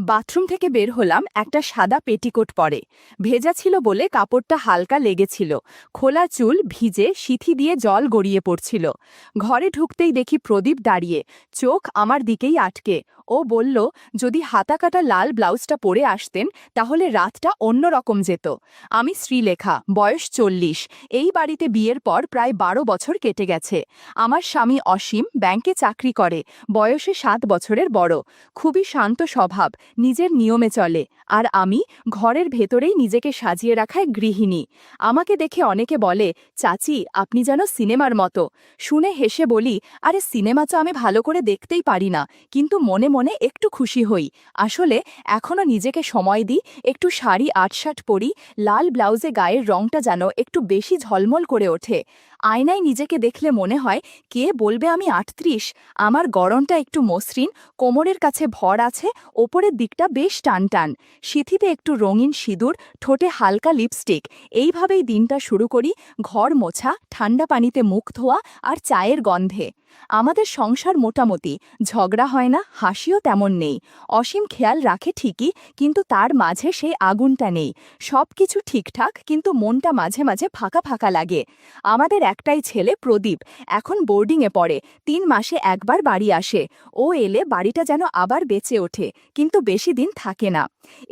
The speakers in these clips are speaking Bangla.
বাথরুম থেকে বের হলাম, একটা সাদা পেটিকোট পরে। ভেজা ছিল বলে কাপড়টা হালকা লেগেছিল। খোলা চুল ভিজে, সিথি দিয়ে জল গড়িয়ে পড়ছিল। ঘরে ঢুকতেই দেখি প্রদীপ দাঁড়িয়ে, চোখ আমার দিকেই আটকে। ও বলল, যদি হাতাকাটা লাল ব্লাউজটা পরে আসতেন তাহলে রাতটা অন্যরকম যেত। আমি শ্রীলেখা, বয়স 40। এই বাড়িতে বিয়ের পর প্রায় 12 বছর কেটে গেছে। আমার স্বামী অসীম ব্যাংকে চাকরি করে, বয়সে 7 বছরের বড়। খুবই শান্ত স্বভাব, নিজের নিয়মে চলে। আর আমি ঘরের ভেতরেই নিজেকে সাজিয়ে রাখায় গৃহিণী। আমাকে দেখে অনেকে বলে, চাচি আপনি যেন সিনেমার মতো। শুনে হেসে বলি, আরে সিনেমা তো আমি ভালো করে দেখতেই পারি না, কিন্তু মনে মনে একটু খুশি হই। আসলে এখনও নিজেকে সময় দিই, একটু শাড়ি আটসাট পরি, লাল ব্লাউজে গায়ের রংটা যেন একটু বেশি ঝলমল করে ওঠে। আয়নায় নিজেকে দেখলে মনে হয়, কে বলবে আমি 38। আমার গড়নটা একটু মসৃণ, কোমরের কাছে ভর আছে, ওপরের দিকটা বেশ টানটান। সিথিতে একটু রঙিন সিঁদুর, ঠোঁটে হালকা লিপস্টিক। এইভাবেই দিনটা শুরু করি, ঘর মোছা, ঠান্ডা পানিতে মুখ ধোয়া আর চায়ের গন্ধে। আমাদের সংসার মোটামুটি, ঝগড়া হয় না, হাসিও তেমন নেই। অসীম খেয়াল রাখে ঠিকই, কিন্তু তার মাঝে সেই আগুনটা নেই। সব কিছু ঠিকঠাক, কিন্তু মনটা মাঝে মাঝে ফাঁকা ফাঁকা লাগে। আমাদের একটাই ছেলে প্রদীপ, এখন বোর্ডিংয়ে পড়ে, 3 মাসে একবার বাড়ি আসে। ও এলে বাড়িটা যেন আবার বেঁচে ওঠে, কিন্তু বেশি দিন থাকে না।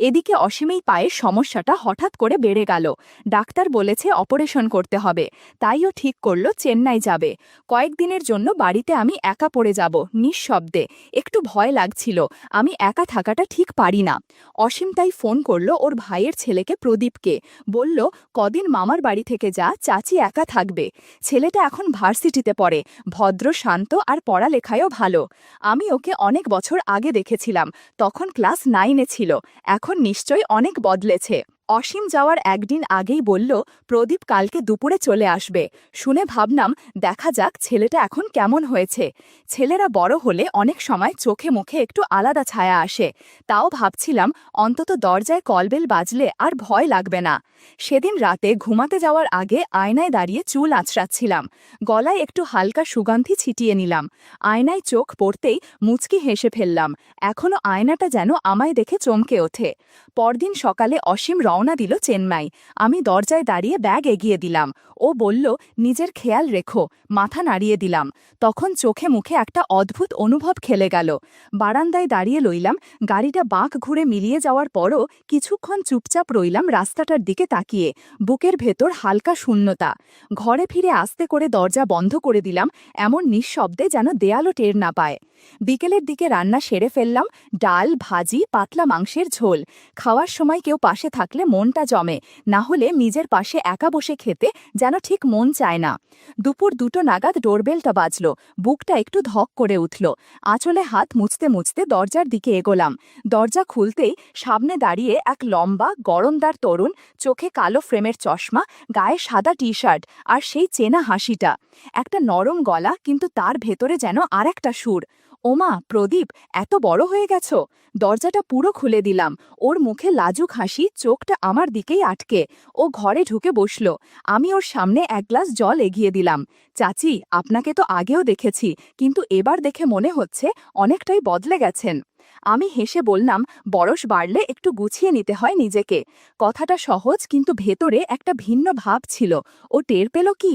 এদিকে অসীমেই পায়ের সমস্যাটা হঠাৎ করে বেড়ে গেল। ডাক্তার বলেছে অপারেশন করতে হবে, তাইও ঠিক করল চেন্নাই যাবে। কয়েকদিনের জন্য বাড়িতে আমি একা পড়ে যাব, নিঃশব্দে। একটু ভয় লাগছিল, আমি একা থাকাটা ঠিক পারি না। অসীম তাই ফোন করল ওর ভাইয়ের ছেলেকে প্রদীপকে, বলল, কদিন মামার বাড়ি থেকে যা, চাচি একা থাকবে। ছেলেটা এখন ভার্সিটিতে পড়ে, ভদ্র শান্ত আর পড়ালেখায়ও ভালো। আমি ওকে অনেক বছর আগে দেখেছিলাম, তখন ক্লাস 9-এ ছিল। এখন নিশ্চয়ই অনেক বদলেছে। অসীম যাওয়ার একদিন আগেই বলল, প্রদীপ কালকে দুপুরে চলে আসবে। শুনে ভাবলাম, দেখা যাক ছেলেটা এখন কেমন হয়েছে। ছেলেরা বড় হলে অনেক সময় চোখে মুখে একটু আলাদা ছায়া আসে। তাও ভাবছিলাম, অন্তত দরজায় কলবেল বাজলে আর ভয় লাগবে না। সেদিন রাতে ঘুমাতে যাওয়ার আগে আয়নায় দাঁড়িয়ে চুল আঁচড়াচ্ছিলাম। গলায় একটু হালকা সুগন্ধি ছিটিয়ে নিলাম। আয়নায় চোখ পড়তেই মুচকি হেসে ফেললাম। এখনো আয়নাটা যেন আমায় দেখে চমকে ওঠে। পরদিন সকালে অসীম রওনা দিল চেন্নাই। আমি দরজায় দাঁড়িয়ে ব্যাগ এগিয়ে দিলাম। ও বলল, নিজের খেয়াল রেখো। মাথা নাড়িয়ে দিলাম। তখন চোখে মুখে একটা অদ্ভুত অনুভব খেলে গেল। বারান্দায় দাঁড়িয়ে লইলাম, গাড়িটা বাঁক ঘুরে মিলিয়ে যাওয়ার পরও কিছুক্ষণ চুপচাপ রইলাম রাস্তাটার দিকে তাকিয়ে। বুকের ভেতর হালকা শূন্যতা। ঘরে ফিরে আস্তে করে দরজা বন্ধ করে দিলাম, এমন নিঃশব্দে যেন দেয়ালও টের না পায়। বিকেলের দিকে রান্না সেরে ফেললাম, ডাল, ভাজি, পাতলা মাংসের ঝোল। খাওয়ার সময় কেউ পাশে থাকলে মনটা জমে, না হলে নিজের পাশে একা বসে খেতে যেন ঠিক মন চায় না। দুপুর 2টো নাগাদ ডোরবেলটা বাজল, বুকটা একটু ধক করে উঠল। আঁচলে হাত মুছতে মুছতে দরজার দিকে এগোলাম। দরজা খুলতেই সামনে দাঁড়িয়ে এক লম্বা গড়নদার তরুণ, চোখে কালো ফ্রেমের চশমা, গায়ে সাদা টি-শার্ট, আর সেই চেনা হাসিটা। একটা নরম গলা, কিন্তু তার ভেতরে যেন আর একটা সুর। ওমা, প্রদীপ, এত বড় হয়ে গেছো। দরজাটা পুরো খুলে দিলাম। ওর মুখে লাজুক হাসি, চোখটা আমার দিকেই আটকে। ও ঘরে ঢুকে বসল। আমি ওর সামনে এক গ্লাস জল এগিয়ে দিলাম। চাচি, আপনাকে তো আগেও দেখেছি, কিন্তু এবার দেখে মনে হচ্ছে অনেকটাই বদলে গেছেন। আমি হেসে বললাম, বয়স বাড়লে একটু গুছিয়ে নিতে হয় নিজেকে। কথাটা সহজ, কিন্তু ভেতরে একটা ভিন্ন ভাব ছিল। ও টের পেল কি?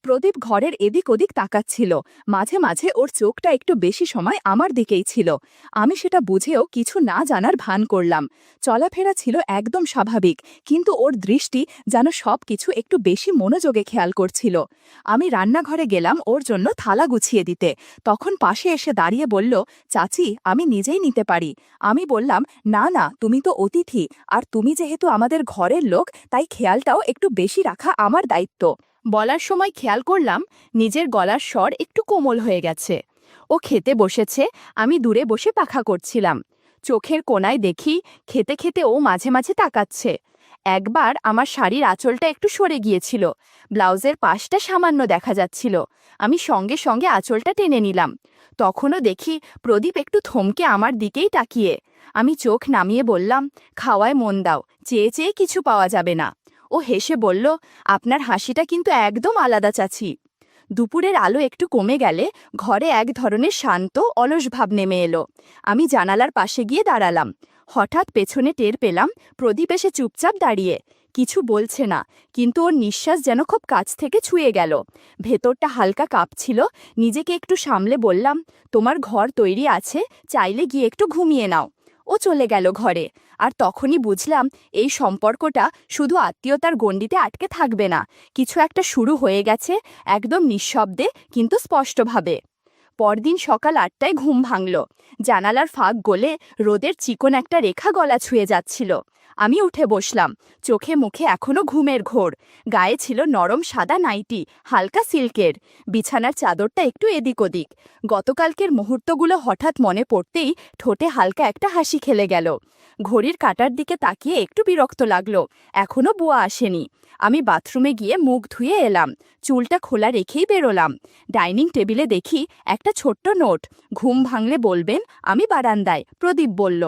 প্রদীপ ঘরের এদিক ওদিক তাকাচ্ছিল। মাঝে মাঝে ওর চোখটা একটু বেশি সময় আমার দিকেই ছিল। আমি সেটা বুঝেও কিছু না জানার ভান করলাম। চলাফেরা ছিল একদম স্বাভাবিক, কিন্তু ওর দৃষ্টি যেন সবকিছু একটু বেশি মনোযোগে খেয়াল করছিল। আমি রান্নাঘরে গেলাম ওর জন্য থালা গুছিয়ে দিতে। তখন পাশে এসে দাঁড়িয়ে বলল, চাচি, আমি নিজেই নিতে পারি। আমি বললাম, না না, তুমি তো অতিথি, আর তুমি যেহেতু আমাদের ঘরের লোক, তাই খেয়ালটাও একটু বেশি রাখা আমার দায়িত্ব। বলার সময় খেয়াল করলাম নিজের গলার স্বর একটু কোমল হয়ে গেছে। ও খেতে বসেছে, আমি দূরে বসে পাখা করছিলাম। চোখের কোণায় দেখি খেতে খেতে ও মাঝে মাঝে তাকাচ্ছে। একবার আমার শাড়ির আঁচলটা একটু সরে গিয়েছিল, ব্লাউজের পাশটা সামান্য দেখা যাচ্ছিল। আমি সঙ্গে সঙ্গে আঁচলটা টেনে নিলাম। তখনও দেখি প্রদীপ একটু থমকে আমার দিকেই তাকিয়ে। আমি চোখ নামিয়ে বললাম, খাওয়ায় মন দাও, চেয়ে চেয়ে কিছু পাওয়া যাবে না। ও হেসে বলল, আপনার হাসিটা কিন্তু একদম আলাদা চাচি। দুপুরের আলো একটু কমে গেলে ঘরে এক ধরনের শান্ত অলস ভাব নেমে এলো। আমি জানালার পাশে গিয়ে দাঁড়ালাম। হঠাৎ পেছনে টের পেলাম প্রদীপ এসে চুপচাপ দাঁড়িয়ে, কিছু বলছে না, কিন্তু ওর নিঃশ্বাস যেন খুব কাছ থেকে ছুঁয়ে গেল। ভেতরটা হালকা কাঁপছিল। নিজেকে একটু সামলে বললাম, তোমার ঘর তৈরি আছে, চাইলে গিয়ে একটু ঘুমিয়ে নাও। ও চলে গেল ঘরে। আর তখনই বুঝলাম এই সম্পর্কটা শুধু আত্মীয়তার গণ্ডিতে আটকে থাকবে না, কিছু একটা শুরু হয়ে গেছে, একদম নিঃশব্দে কিন্তু স্পষ্টভাবে। পরদিন সকাল ৮টায় ঘুম ভাঙল। জানালার ফাঁক গলে রোদের চিকন একটা রেখা গলা ছুঁয়ে যাচ্ছিল। আমি উঠে বসলাম, চোখে মুখে এখনো ঘুমের ঘোর। গায়ে ছিল নরম সাদা নাইটি, হালকা সিল্কের। বিছানার চাদরটা একটু এদিক ওদিক। গতকালকের মুহূর্তগুলো হঠাৎ মনে পড়তেই ঠোঁটে হালকা একটা হাসি খেলে গেল। ঘড়ির কাঁটার দিকে তাকিয়ে একটু বিরক্ত লাগলো, এখনো বুয়া আসেনি। আমি বাথরুমে গিয়ে মুখ ধুয়ে এলাম, চুলটা খোলা রেখেই বেরোলাম। ডাইনিং টেবিলে দেখি একটা ছোট্ট নোট, ঘুম ভাঙলে বলবেন আমি বারান্দায়, প্রদীপ বলল।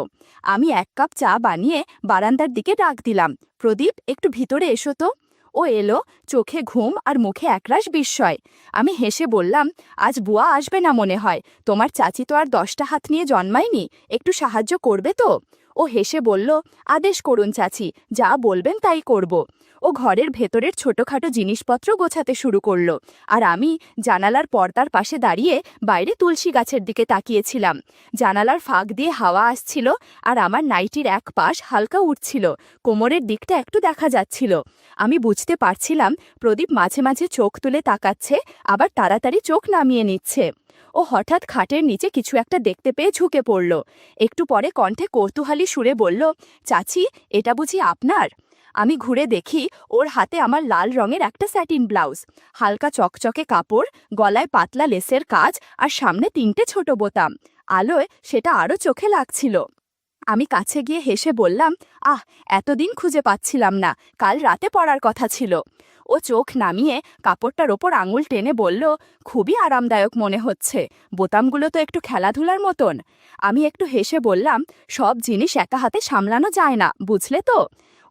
আমি ১ কাপ চা বানিয়ে বারান্দার দিকে ডাক দিলাম, প্রদীপ একটু ভিতরে এসো তো। ও এলো, চোখে ঘুম আর মুখে একরাশ বিস্ময়। আমি হেসে বললাম, আজ বুয়া আসবে না মনে হয়, তোমার চাচি তো আর ১০টা হাত নিয়ে জন্মায়নি, একটু সাহায্য করবে তো? ও হেসে বলল, আদেশ করুন চাচি, যা বলবেন তাই করব। ও ঘরের ভেতরের ছোটখাটো জিনিসপত্র গোছাতে শুরু করলো, আর আমি জানালার পর্দার পাশে দাঁড়িয়ে বাইরে তুলসী গাছের দিকে তাকিয়েছিলাম। জানালার ফাঁক দিয়ে হাওয়া আসছিল, আর আমার নাইটির এক পাশ হালকা উঠছিল, কোমরের দিকটা একটু দেখা যাচ্ছিল। আমি বুঝতে পারছিলাম প্রদীপ মাঝে মাঝে চোখ তুলে তাকাচ্ছে, আবার তাড়াতাড়ি চোখ নামিয়ে নিচ্ছে। ও হঠাৎ খাটের নিচে কিছু একটা দেখতে পেয়ে ঝুঁকে পড়ল। একটু পরে কণ্ঠে কৌতূহলী সুরে বলল, চাচি এটা বুঝি আপনার? আমি ঘুরে দেখি ওর হাতে আমার লাল রঙের একটা স্যাটিন ব্লাউজ, হালকা চকচকে কাপড়, গলায় পাতলা লেসের কাজ, আর সামনে ৩টে ছোট বোতাম। আলোয় সেটা আরও চোখে লাগছিল। আমি কাছে গিয়ে হেসে বললাম, আহ, এতদিন খুঁজে পাচ্ছিলাম না, কাল রাতে পরার কথা ছিল। ও চোখ নামিয়ে কাপড়টার ওপর আঙুল টেনে বলল, খুবই আরামদায়ক মনে হচ্ছে, বোতামগুলো তো একটু খেলাধুলার মতন। আমি একটু হেসে বললাম, সব জিনিস একা হাতে সামলানো যায় না, বুঝলে তো?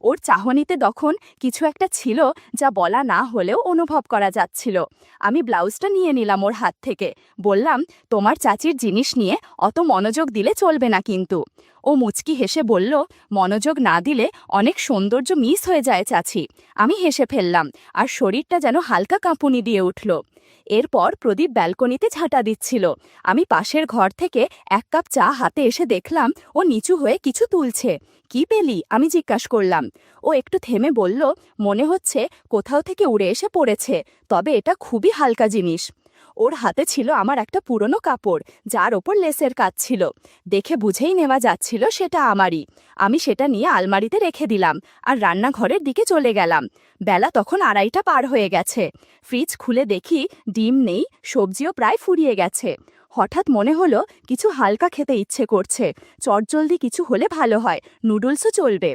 ওর চাহনিতে তখন কিছু একটা ছিল যা বলা না হলেও অনুভব করা যাচ্ছিল। আমি ব্লাউজটা নিয়ে নিলাম ওর হাত থেকে, বললাম, তোমার চাচির জিনিস নিয়ে অত মনোযোগ দিলে চলবে না কিন্তু। ও মুচকি হেসে বলল, মনোযোগ না দিলে অনেক সৌন্দর্য মিস হয়ে যায় চাচি। আমি হেসে ফেললাম, আর শরীরটা যেন হালকা কাঁপুনি দিয়ে উঠল। এরপর প্রদীপ ব্যালকনিতে ঝাঁটা দিচ্ছিল। আমি পাশের ঘর থেকে ১ কাপ চা হাতে এসে দেখলাম ও নিচু হয়ে কিছু তুলছে। কি পেলি? আমি জিজ্ঞাসা করলাম। ও একটু থেমে বলল, মনে হচ্ছে কোথাও থেকে উড়ে এসে পড়েছে, তবে এটা খুবই হালকা জিনিস। ওর হাতে ছিল আমার একটা পুরনো কাপড়, যার ওপর লেসের কাজ ছিল। দেখে বুঝেই নেওয়া যাচ্ছিল সেটা আমারই। আমি সেটা নিয়ে আলমারিতে রেখে দিলাম, আর রান্নাঘরের দিকে চলে গেলাম। বেলা তখন ২:৩০ পার হয়ে গেছে। ফ্রিজ খুলে দেখি ডিম নেই, সবজিও প্রায় ফুরিয়ে গেছে। হঠাৎ মনে হলো কিছু হালকা খেতে ইচ্ছে করছে, চটজলদি কিছু হলে ভালো হয়, নুডলসও চলবে।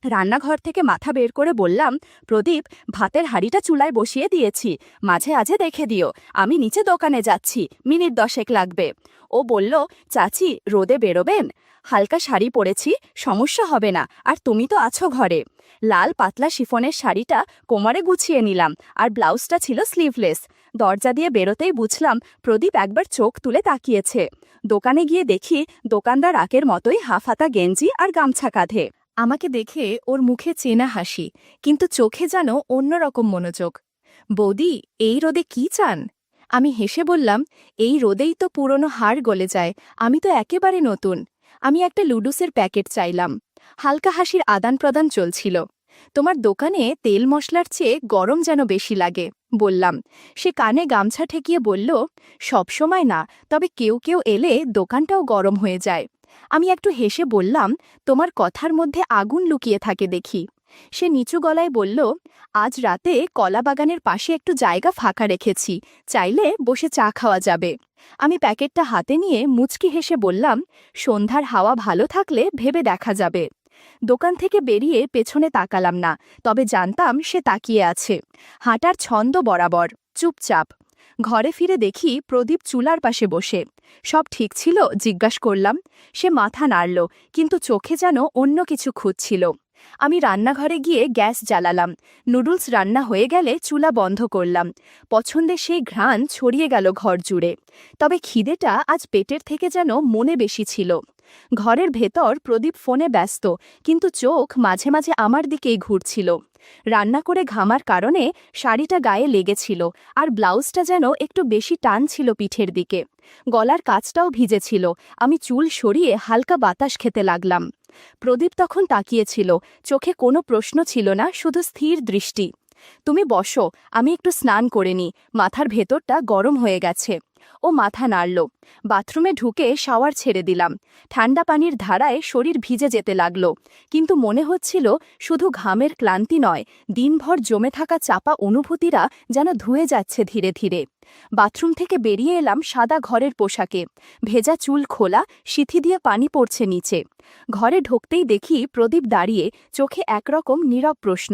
রান্নাঘর থেকে মাথা বের করে বললাম, প্রদীপ, ভাতের হাঁড়িটা চুলায় বসিয়ে দিয়েছি, মাঝে আঝে দেখে দিও, আমি নিচে দোকানে যাচ্ছি, মিনিট ১০ লাগবে। ও বলল, চাচি রোদে বেরোবেন? হালকা শাড়ি পরেছি, সমস্যা হবে না, আর তুমি তো আছো ঘরে। লাল পাতলা শিফনের শাড়িটা কোমরে গুছিয়ে নিলাম, আর ব্লাউজটা ছিল স্লিভলেস। দরজা দিয়ে বেরোতেই বুঝলাম প্রদীপ একবার চোখ তুলে তাকিয়েছে। দোকানে গিয়ে দেখি দোকানদার আগের মতোই হাফহাতা গেঞ্জি আর গামছা কাঁধে। আমাকে দেখে ওর মুখে চেনা হাসি, কিন্তু চোখে যেন অন্যরকম মনোযোগ। বৌদি, এই রোদে কি চান? আমি হেসে বললাম, এই রোদেই তো পুরনো হাড় গলে যায়, আমি তো একেবারে নতুন। আমি একটা লুডুসের প্যাকেট চাইলাম। হালকা হাসির আদান প্রদান চলছিল। তোমার দোকানে তেল মশলার চেয়ে গরম যেন বেশি লাগে, বললাম। সে কানে গামছা ঠেকিয়ে বলল, সবসময় না, তবে কেউ কেউ এলে দোকানটাও গরম হয়ে যায়। আমি একটু হেসে বললাম, তোমার কথার মধ্যে আগুন লুকিয়ে থাকে দেখি। সে নিচু গলায় বলল, আজ রাতে কলা বাগানের পাশে একটু জায়গা ফাঁকা রেখেছি, চাইলে বসে চা খাওয়া যাবে। আমি প্যাকেটটা হাতে নিয়ে মুচকি হেসে বললাম, সন্ধ্যার হাওয়া ভালো থাকলে ভেবে দেখা যাবে। দোকান থেকে বেরিয়ে পেছনে তাকালাম না, তবে জানতাম সে তাকিয়ে আছে, হাঁটার ছন্দ বরাবর, চুপচাপ। ঘরে ফিরে দেখি প্রদীপ চুলার পাশে বসে। সব ঠিক ছিল? জিজ্ঞাসা করলাম। সে মাথা নাড়ল, কিন্তু চোখে যেন অন্য কিছু খুঁজছিল। আমি রান্নাঘরে গিয়ে গ্যাস জ্বালালাম। নুডলস রান্না হয়ে গেলে চুলা বন্ধ করলাম। পছন্দের সেই ঘ্রাণ ছড়িয়ে গেল ঘর জুড়ে। তবে খিদেটা আজ পেটের থেকে যেন মনে বেশি ছিল। ঘরের ভেতর প্রদীপ ফোনে ব্যস্ত, কিন্তু চোখ মাঝে মাঝে আমার দিকেই ঘুরছিল। রান্না করে ঘামার কারণে শাড়িটা গায়ে লেগেছিল, আর ব্লাউজটা যেন একটু বেশি টান ছিল পিঠের দিকে। গলার কাছটাও ভিজেছিল। আমি চুল সরিয়ে হালকা বাতাস খেতে লাগলাম। প্রদীপ তখন তাকিয়েছিল, চোখে কোনো প্রশ্ন ছিল না, শুধু স্থির দৃষ্টি। তুমি বসো, আমি একটু স্নান করে নি, মাথার ভেতরটা গরম হয়ে গেছে। ও মাথা নাড়ল। বাথরুমে ঢুকে শাওয়ার ছেড়ে দিলাম। ঠান্ডা পানির ধারায় শরীর ভিজে যেতে লাগল, কিন্তু মনে হচ্ছিল শুধু ঘামের ক্লান্তি নয়, দিনভর জমে থাকা চাপা অনুভূতিরা যেন ধুয়ে যাচ্ছে ধীরে ধীরে। বাথরুম থেকে বেরিয়ে এলাম সাদা ঘরের পোশাকে। ভেজা চুল খোলা, সিথি দিয়ে পানি পড়ছে নিচে। ঘরে ঢুকতেই দেখি প্রদীপ দাঁড়িয়ে, চোখে একরকম নীরব প্রশ্ন।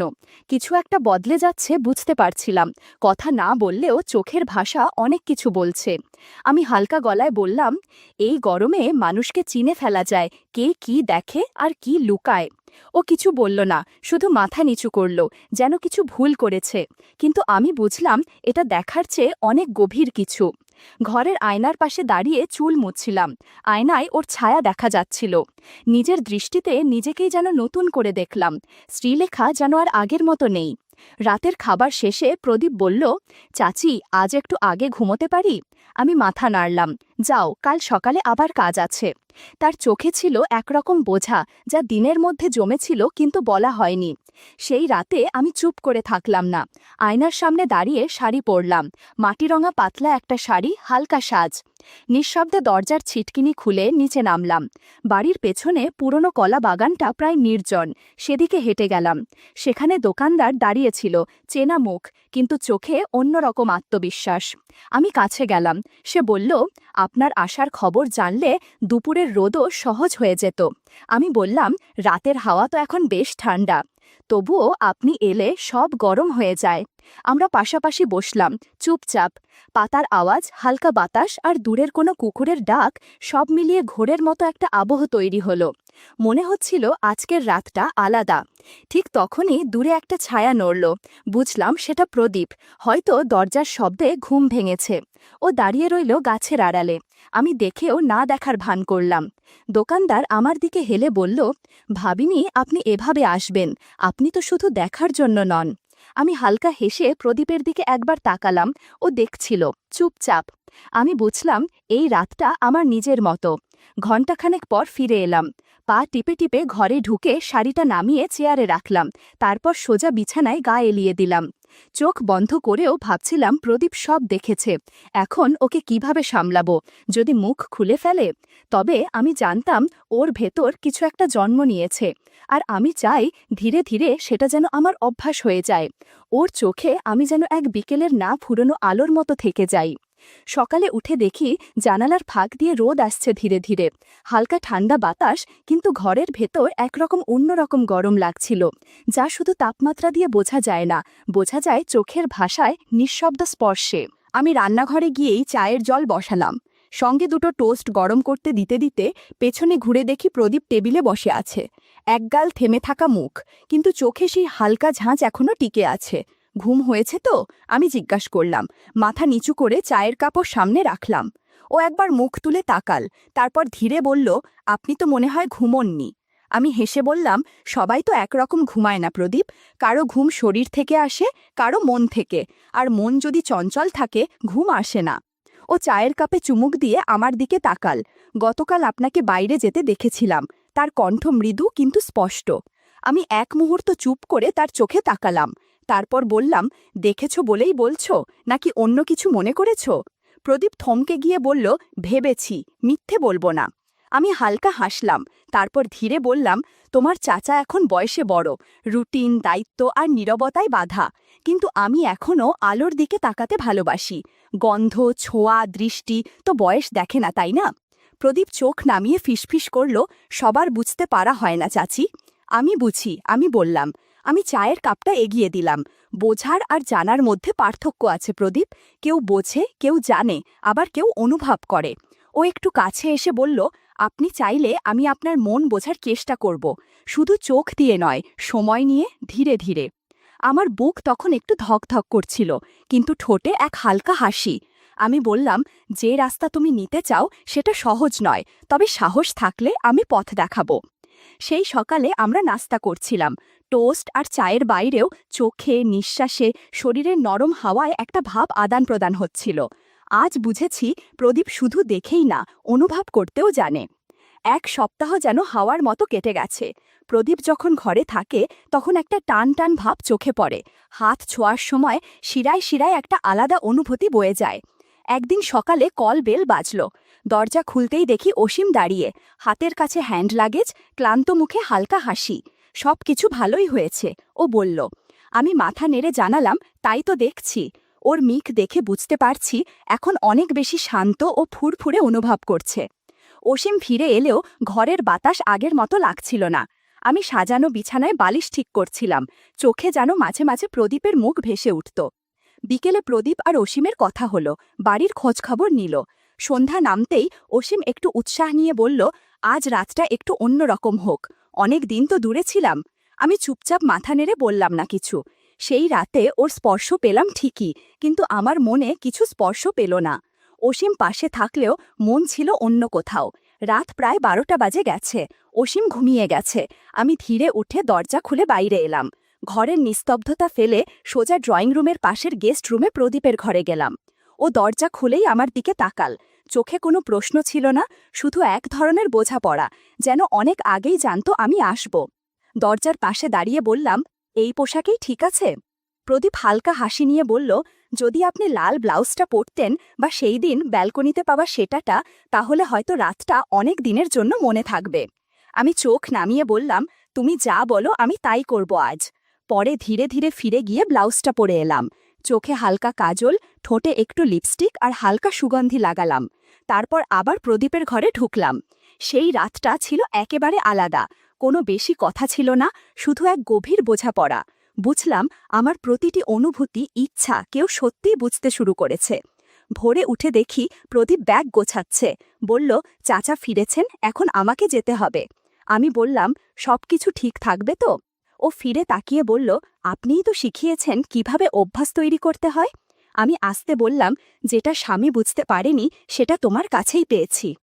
কিছু একটা বদলে যাচ্ছে বুঝতে পারছিলাম। কথা না বললেও চোখের ভাষা অনেক কিছু বলছে। আমি হালকা গলায় বললাম, এই গরমে মানুষকে চিনে ফেলা যায়, কে কি দেখে আর কি লুকায়। ও কিছু বলল না, শুধু মাথা নিচু করল, যেন কিছু ভুল করেছে। কিন্তু আমি বুঝলাম এটা দেখার চেয়ে অনেক গভীর কিছু। ঘরের আয়নার পাশে দাঁড়িয়ে চুল মুছছিলাম। আয়নায় ওর ছায়া দেখা যাচ্ছিল। নিজের দৃষ্টিতে নিজেকেই যেন নতুন করে দেখলাম। শ্রীলেখা যেন আর আগের মতো নেই। রাতের খাবার শেষে প্রদীপ বলল, চাচি, আজ একটু আগে ঘুমোতে পারি? আমি মাথা নাড়লাম। যাও, কাল সকালে আবার কাজ আছে। তার চোখে ছিল একরকম বোঝা, যা দিনের মধ্যে জমেছিল কিন্তু বলা হয়নি। সেই রাতে আমি চুপ করে থাকলাম না। আয়নার সামনে দাঁড়িয়ে শাড়ি পরলাম। মাটিরঙা পাতলা একটা শাড়ি, হালকা সাজ। নিঃশব্দে দরজার ছিটকিনি খুলে নিচে নামলাম। বাড়ির পেছনে পুরনো কলা বাগানটা প্রায় নির্জন। সেদিকে হেঁটে গেলাম। সেখানে দোকানদার দাঁড়িয়েছিল, চেনা মুখ, কিন্তু চোখে অন্যরকম আত্মবিশ্বাস। আমি কাছে গেলাম। সে বলল, আপনার আসার খবর জানলে দুপুরের রোদও সহজ হয়ে যেত। আমি বললাম, রাতের হাওয়া তো এখন বেশ ঠান্ডা। তবুও আপনি এলে সব গরম হয়ে যায়। আমরা পাশাপাশি বসলাম, চুপচাপ। পাতার আওয়াজ, হালকা বাতাস আর দূরের কোনো কুকুরের ডাক, সব মিলিয়ে ঘোরের মতো একটা আবহ তৈরি হলো। মনে হচ্ছিল আজকের রাতটা আলাদা। ঠিক তখনই দূরে একটা ছায়া নড়ল। বুঝলাম সেটা প্রদীপ। হয়তো দরজার শব্দে ঘুম ভেঙেছে। ও দাঁড়িয়ে রইল গাছের আড়ালে। আমি দেখেও না দেখার ভান করলাম। দোকানদার আমার দিকে হেলে বলল, ভাবিনি আপনি এভাবে আসবেন। আপনি তো শুধু দেখার জন্য নন। আমি হালকা হেসে প্রদীপের দিকে একবার তাকালাম। ও দেখছিল, চুপচাপ। আমি বুঝলাম এই রাতটা আমার নিজের মতো। ঘণ্টাখানেক পর ফিরে এলাম। পা টিপে টিপে ঘরে ঢুকে শাড়িটা নামিয়ে চেয়ারে রাখলাম। তারপর সোজা বিছানায় গা এলিয়ে দিলাম। চোখ বন্ধ করেও ভাবছিলাম প্রদীপ সব দেখেছে। এখন ওকে কিভাবে সামলাবো? যদি মুখ খুলে ফেলে? তবে আমি জানতাম ওর ভেতর কিছু একটা জন্ম নিয়েছে। আর আমি চাই ধীরে ধীরে সেটা যেন আমার অভ্যাস হয়ে যায়। ওর চোখে আমি যেন এক বিকেলের না ফুরোনো আলোর মতো থেকে যাই। সকালে উঠে দেখি জানালার ফাঁক দিয়ে রোদ আসছে ধীরে ধীরে। হালকা ঠান্ডা বাতাস, কিন্তু ঘরের ভেতর একরকম অন্যরকম গরম লাগছিল, যা শুধু তাপমাত্রা দিয়ে বোঝা যায় না, বোঝা যায় চোখের ভাষায়, নিঃশব্দ স্পর্শে। আমি রান্নাঘরে গিয়েই চায়ের জল বসালাম। সঙ্গে দুটো টোস্ট গরম করতে দিতে দিতে পেছনে ঘুরে দেখি প্রদীপ টেবিলে বসে আছে। একগাল থেমে থাকা মুখ, কিন্তু চোখে সেই হালকা ঝাঁঝ এখনো টিকে আছে। ঘুম হয়েছে তো? আমি জিজ্ঞাসা করলাম। মাথা নিচু করে চায়ের কাপড় সামনে রাখলাম। ও একবার মুখ তুলে তাকাল, তারপর ধীরে বলল, আপনি তো মনে হয় ঘুমোননি। আমি হেসে বললাম, সবাই তো একরকম ঘুমায় না প্রদীপ। কারো ঘুম শরীর থেকে আসে, কারো মন থেকে। আর মন যদি চঞ্চল থাকে, ঘুম আসে না। ও চায়ের কাপে চুমুক দিয়ে আমার দিকে তাকাল। গতকাল আপনাকে বাইরে যেতে দেখেছিলাম। তার কণ্ঠ মৃদু কিন্তু স্পষ্ট। আমি এক মুহূর্ত চুপ করে তার চোখে তাকালাম। তারপর বললাম, দেখেছ বলেই বলছো, নাকি অন্য কিছু মনে করেছ? প্রদীপ থমকে গিয়ে বলল, ভেবেছি, মিথ্যে বলবো না। আমি হালকা হাসলাম। তারপর ধীরে বললাম, তোমার চাচা এখন বয়সে বড়, রুটিন, দায়িত্ব আর নীরবতায় বাধা। কিন্তু আমি এখনও আলোর দিকে তাকাতে ভালোবাসি। গন্ধ, ছোঁয়া, দৃষ্টি তো বয়স দেখে না, তাই না? প্রদীপ চোখ নামিয়ে ফিসফিস করল, সবার বুঝতে পারা হয় না চাচি। আমি বুঝি, আমি বললাম। আমি চায়ের কাপটা এগিয়ে দিলাম। বোঝার আর জানার মধ্যে পার্থক্য আছে প্রদীপ। কেউ বোঝে, কেউ জানে, আবার কেউ অনুভব করে। ও একটু কাছে এসে বলল, আপনি চাইলে আমি আপনার মন বোঝার চেষ্টা করব, শুধু চোখ দিয়ে নয়, সময় নিয়ে ধীরে ধীরে। আমার বুক তখন একটু ধকধক করছিল, কিন্তু ঠোঁটে এক হালকা হাসি। আমি বললাম, যে রাস্তা তুমি নিতে চাও সেটা সহজ নয়, তবে সাহস থাকলে আমি পথ দেখাবো। সেই সকালে আমরা নাস্তা করছিলাম। টোস্ট আর চায়ের বাইরেও চোখে, নিঃশ্বাসে, শরীরের নরম হাওয়ায় একটা ভাব আদান প্রদান হচ্ছিল। আজ বুঝেছি, প্রদীপ শুধু দেখেই না, অনুভব করতেও জানে। এক সপ্তাহ যেন হাওয়ার মতো কেটে গেছে। প্রদীপ যখন ঘরে থাকে তখন একটা টান টান ভাব চোখে পড়ে। হাত ছোঁয়ার সময় শিরায় শিরায় একটা আলাদা অনুভূতি বয়ে যায়। একদিন সকালে কল বেল বাজল। দরজা খুলতেই দেখি অসীম দাঁড়িয়ে, হাতের কাছে হ্যান্ড লাগেজ, ক্লান্ত মুখে হালকা হাসি। সব কিছু ভালোই হয়েছে, ও বলল। আমি মাথা নেড়ে জানালাম, তাই তো দেখছি। ওর মুখ দেখে বুঝতে পারছি এখন অনেক বেশি শান্ত ও ফুরফুরে অনুভব করছে। অসীম ফিরে এলেও ঘরের বাতাস আগের মতো লাগছিল না। আমি সাজানো বিছানায় বালিশ ঠিক করছিলাম, চোখে যেন মাঝে মাঝে প্রদীপের মুখ ভেসে উঠত। বিকেলে প্রদীপ আর অসীমের কথা হলো, বাড়ির খোঁজখবর নিল। সন্ধ্যা নামতেই অসীম একটু উৎসাহ নিয়ে বলল, আজ রাতটা একটু অন্যরকম হোক, অনেক দিন তো দূরে ছিলাম। আমি চুপচাপ মাথা নেড়ে বললাম না কিছু। সেই রাতে ওর স্পর্শ পেলাম ঠিকই, কিন্তু আমার মনে কিছু স্পর্শ পেল না। অসীম পাশে থাকলেও মন ছিল অন্য কোথাও। রাত প্রায় 12টা বাজে গেছে, অসীম ঘুমিয়ে গেছে। আমি ধীরে উঠে দরজা খুলে বাইরে এলাম। ঘরের নিস্তব্ধতা ফেলে সোজা ড্রয়িং রুমের পাশের গেস্ট রুমে প্রদীপের ঘরে গেলাম। ও দরজা খুলেই আমার দিকে তাকাল। চোখে কোনো প্রশ্ন ছিল না, শুধু এক ধরনের বোঝাপড়া, যেন অনেক আগেই জানতো আমি আসব। দরজার পাশে দাঁড়িয়ে বললাম, এই পোশাকেই ঠিক আছে? প্রদীপ হালকা হাসি নিয়ে বলল, যদি আপনি লাল ব্লাউজটা পরতেন বা সেই দিন ব্যালকনিতে পাওয়া সেটাটা, তাহলে হয়তো রাতটা অনেক দিনের জন্য মনে থাকবে। আমি চোখ নামিয়ে বললাম, তুমি যা বলো আমি তাই করব আজ। পরে ধীরে ধীরে ফিরে গিয়ে ব্লাউজটা পরে এলাম। চোখে হালকা কাজল, ঠোঁটে একটু লিপস্টিক আর হালকা সুগন্ধি লাগালাম। তারপর আবার প্রদীপের ঘরে ঢুকলাম। সেই রাতটা ছিল একেবারে আলাদা। কোনো বেশি কথা ছিল না, শুধু এক গভীর বোঝাপড়া। বুঝলাম, আমার প্রতিটি অনুভূতি, ইচ্ছা কেউ সত্যিই বুঝতে শুরু করেছে। ভোরে উঠে দেখি প্রদীপ ব্যাগ গোছাচ্ছে। বলল, চাচা ফিরেছেন, এখন আমাকে যেতে হবে। আমি বললাম, সবকিছু ঠিক থাকবে তো? ও ফিরে তাকিয়ে বলল, আপনিই তো শিখিয়েছেন কিভাবে অভ্যাস তৈরি করতে হয়। আমি আস্তে বললাম, যেটা স্বামী বুঝতে পারেনি সেটা তোমার কাছেই পেয়েছি।